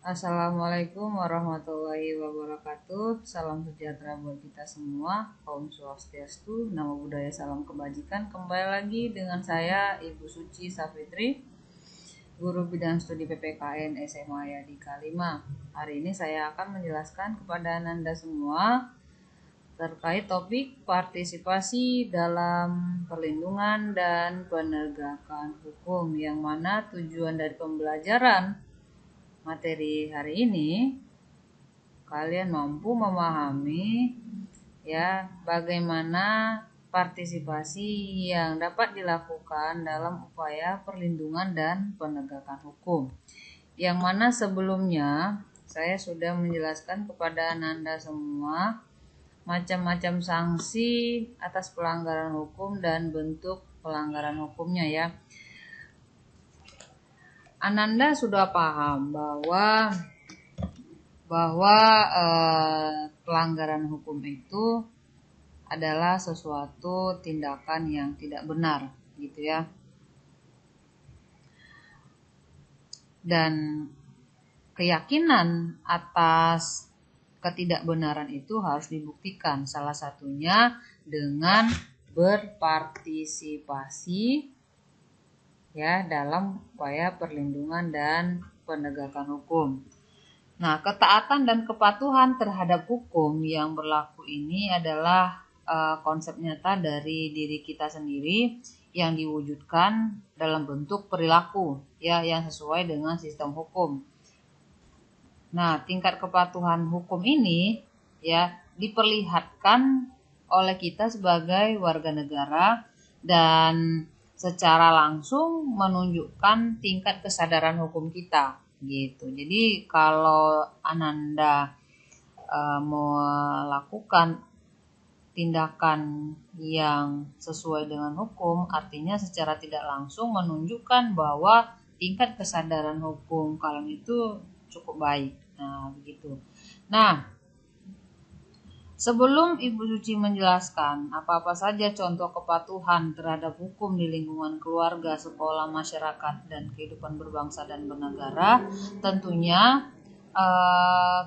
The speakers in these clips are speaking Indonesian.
Assalamualaikum warahmatullahi wabarakatuh. Salam sejahtera buat kita semua. Om Swastiastu, Namo Buddhaya, salam kebajikan. Kembali lagi dengan saya Ibu Suci Safitri, Guru Bidang Studi PPKN SMA Yadika 5. Hari ini saya akan menjelaskan kepada Anda semua terkait topik partisipasi dalam perlindungan dan penegakan hukum, yang mana tujuan dari pembelajaran materi hari ini kalian mampu memahami bagaimana partisipasi yang dapat dilakukan dalam upaya perlindungan dan penegakan hukum, yang mana sebelumnya saya sudah menjelaskan kepada Anda semua macam-macam sanksi atas pelanggaran hukum dan bentuk pelanggaran hukumnya ya. Ananda sudah paham bahwa pelanggaran hukum itu adalah sesuatu tindakan yang tidak benar gitu ya. Dan keyakinan atas ketidakbenaran itu harus dibuktikan, salah satunya dengan berpartisipasi ya dalam upaya perlindungan dan penegakan hukum. Nah, ketaatan dan kepatuhan terhadap hukum yang berlaku ini adalah konsep nyata dari diri kita sendiri yang diwujudkan dalam bentuk perilaku ya yang sesuai dengan sistem hukum. Nah, tingkat kepatuhan hukum ini ya diperlihatkan oleh kita sebagai warga negara dan secara langsung menunjukkan tingkat kesadaran hukum kita gitu. Jadi kalau Ananda melakukan tindakan yang sesuai dengan hukum, artinya secara tidak langsung menunjukkan bahwa tingkat kesadaran hukum kalian itu cukup baik. Nah, begitu. Nah, sebelum Ibu Suci menjelaskan apa-apa saja contoh kepatuhan terhadap hukum di lingkungan keluarga, sekolah, masyarakat, dan kehidupan berbangsa dan bernegara, tentunya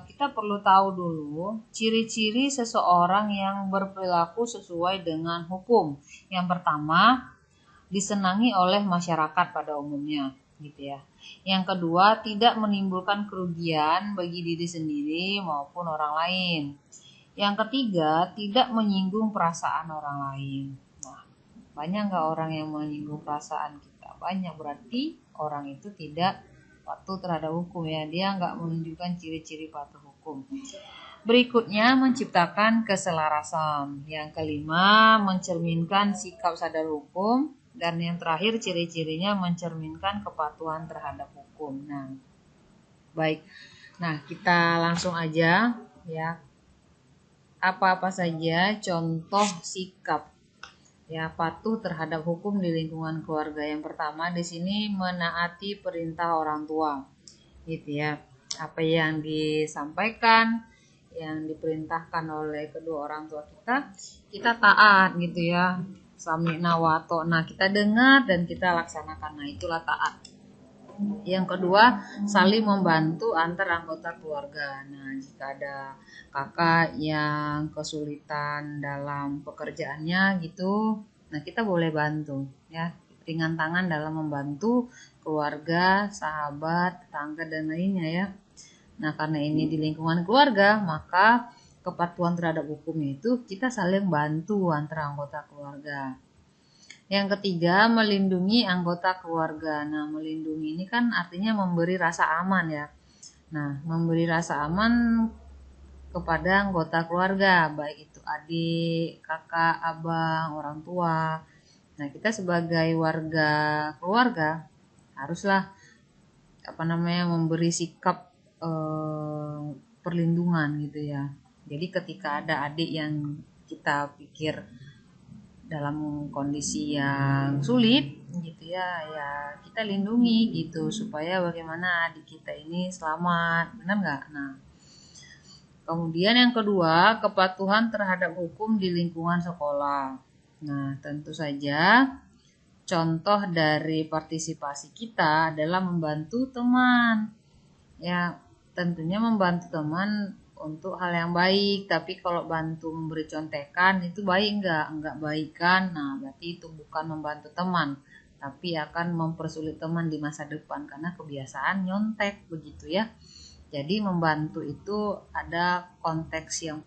kita perlu tahu dulu ciri-ciri seseorang yang berperilaku sesuai dengan hukum. Yang pertama, disenangi oleh masyarakat pada umumnya gitu ya. Yang kedua, tidak menimbulkan kerugian bagi diri sendiri maupun orang lain. Yang ketiga, tidak menyinggung perasaan orang lain. Nah, banyak nggak orang yang menyinggung perasaan kita? Banyak, berarti orang itu tidak patuh terhadap hukum ya. Dia nggak menunjukkan ciri-ciri patuh hukum. Berikutnya, menciptakan keselarasan. Yang kelima, mencerminkan sikap sadar hukum. Dan yang terakhir, ciri-cirinya mencerminkan kepatuhan terhadap hukum. Nah, baik. Nah, kita langsung aja ya. Apa-apa saja contoh sikap ya patuh terhadap hukum di lingkungan keluarga. Yang pertama di sini menaati perintah orang tua. Gitu ya. Apa yang disampaikan, yang diperintahkan oleh kedua orang tua kita taat gitu ya. Sami'na wa ata'na, kita dengar dan kita laksanakan. Nah, itulah taat. Yang kedua, saling membantu antar anggota keluarga. Nah, jika ada kakak yang kesulitan dalam pekerjaannya gitu, nah kita boleh bantu ya, ringan tangan dalam membantu keluarga, sahabat, tetangga dan lainnya ya. Nah, karena ini di lingkungan keluarga, maka kepatuhan terhadap hukum itu kita saling bantu antara anggota keluarga. Yang ketiga, melindungi anggota keluarga. Nah, melindungi ini kan artinya memberi rasa aman ya. Nah, memberi rasa aman kepada anggota keluarga, baik itu adik, kakak, abang, orang tua. Nah, kita sebagai warga keluarga haruslah memberi sikap perlindungan gitu ya. Jadi ketika ada adik yang kita pikir dalam kondisi yang sulit gitu ya kita lindungi gitu supaya bagaimana adik kita ini selamat, benar nggak? Nah, kemudian yang kedua, kepatuhan terhadap hukum di lingkungan sekolah. Nah, tentu saja contoh dari partisipasi kita adalah membantu teman ya tentunya membantu teman untuk hal yang baik. Tapi kalau bantu memberi contekan itu baik enggak baik kan. Nah, berarti itu bukan membantu teman, tapi akan mempersulit teman di masa depan karena kebiasaan nyontek begitu ya. Jadi membantu itu ada konteks yang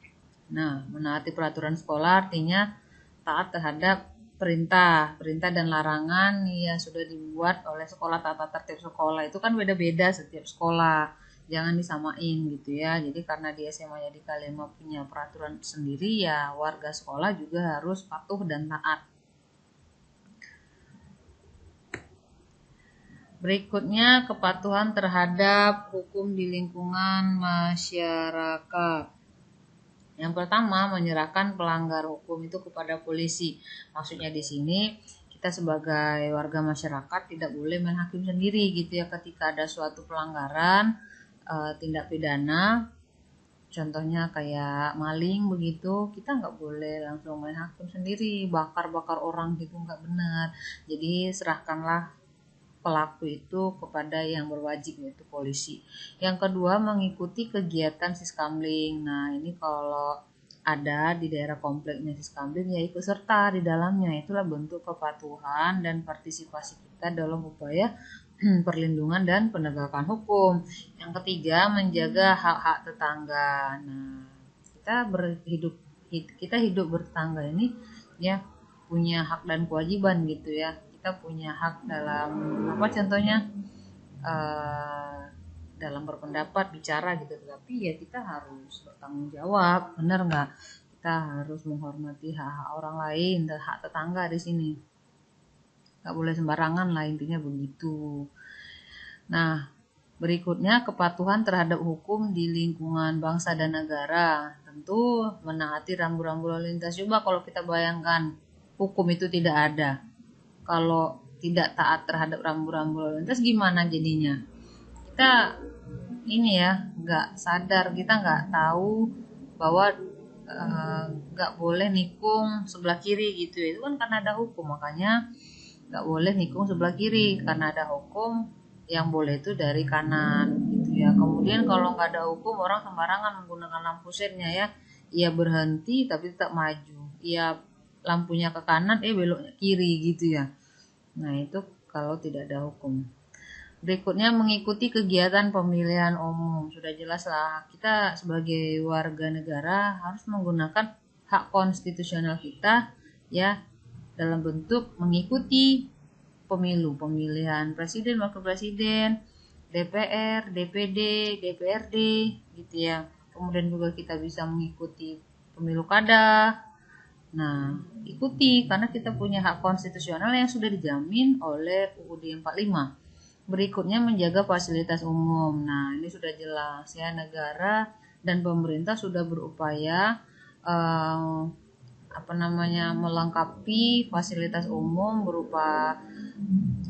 menaati peraturan sekolah artinya taat terhadap perintah dan larangan yang sudah dibuat oleh sekolah. Tata tertib sekolah itu kan beda-beda setiap sekolah, jangan disamain gitu ya. Jadi karena di SMA-nya di Kalimantan punya peraturan sendiri, ya warga sekolah juga harus patuh dan taat. Berikutnya, kepatuhan terhadap hukum di lingkungan masyarakat. Yang pertama, menyerahkan pelanggar hukum itu kepada polisi. Maksudnya di sini kita sebagai warga masyarakat tidak boleh main hakim sendiri gitu ya. Ketika ada suatu pelanggaran tindak pidana, contohnya kayak maling begitu, kita nggak boleh langsung main hakim sendiri, bakar-bakar orang gitu, nggak benar. Jadi serahkanlah pelaku itu kepada yang berwajib, yaitu polisi. Yang kedua, mengikuti kegiatan Siskamling. Nah, ini kalau ada di daerah kompleknya Siskamling ya ikut serta di dalamnya. Itulah bentuk kepatuhan dan partisipasi kita dalam upaya perlindungan dan penegakan hukum. Yang ketiga, menjaga hak-hak tetangga. Nah, kita hidup bertetangga ini ya punya hak dan kewajiban gitu ya. Kita punya hak dalam contohnya dalam berpendapat, bicara gitu, tapi ya kita harus bertanggung jawab, benar nggak? Kita harus menghormati hak-hak orang lain dan hak tetangga di sini, nggak boleh sembarangan lah, intinya begitu. Nah, berikutnya kepatuhan terhadap hukum di lingkungan bangsa dan negara, tentu menaati rambu-rambu lalu lintas. Coba kalau kita bayangkan hukum itu tidak ada, kalau tidak taat terhadap rambu-rambu lalu lintas gimana jadinya? Kita ini ya nggak sadar, kita nggak tahu bahwa nggak boleh nikung sebelah kiri gitu. Itu kan karena ada hukum, makanya nggak boleh nikung sebelah kiri karena ada hukum. Yang boleh itu dari kanan gitu ya. Kemudian kalau nggak ada hukum, orang sembarangan menggunakan lampu sennya ya, ia berhenti tapi tetap maju, ia lampunya ke kanan beloknya kiri gitu ya. Nah, itu kalau tidak ada hukum. Berikutnya, mengikuti kegiatan pemilihan umum. Sudah jelas lah, kita sebagai warga negara harus menggunakan hak konstitusional kita ya dalam bentuk mengikuti pemilihan presiden, wakil presiden, DPR, DPD, DPRD gitu ya. Kemudian juga kita bisa mengikuti pemilu kada. Nah, ikuti karena kita punya hak konstitusional yang sudah dijamin oleh UUD 45. Berikutnya, menjaga fasilitas umum. Nah, ini sudah jelas ya, negara dan pemerintah sudah berupaya melengkapi fasilitas umum berupa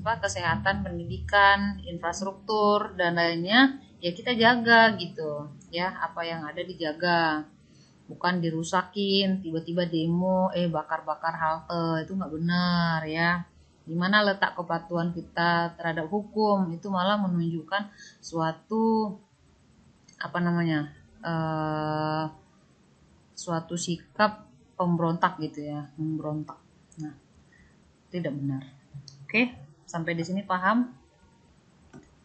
kesehatan, pendidikan, infrastruktur dan lainnya. Ya kita jaga gitu ya, apa yang ada dijaga, bukan dirusakin. Tiba-tiba demo bakar-bakar halte, itu nggak benar ya. Dimana letak kepatuhan kita terhadap hukum, itu malah menunjukkan suatu suatu sikap pemberontak gitu ya, memberontak. Nah, tidak benar. Oke, sampai di sini paham?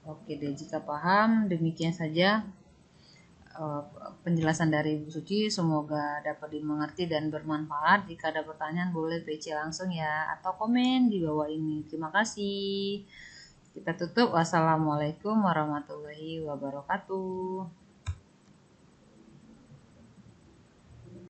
Oke deh, jika paham demikian saja penjelasan dari Bu Suci, semoga dapat dimengerti dan bermanfaat. Jika ada pertanyaan boleh PC langsung ya, atau komen di bawah ini. Terima kasih. Kita tutup. Wassalamualaikum warahmatullahi wabarakatuh.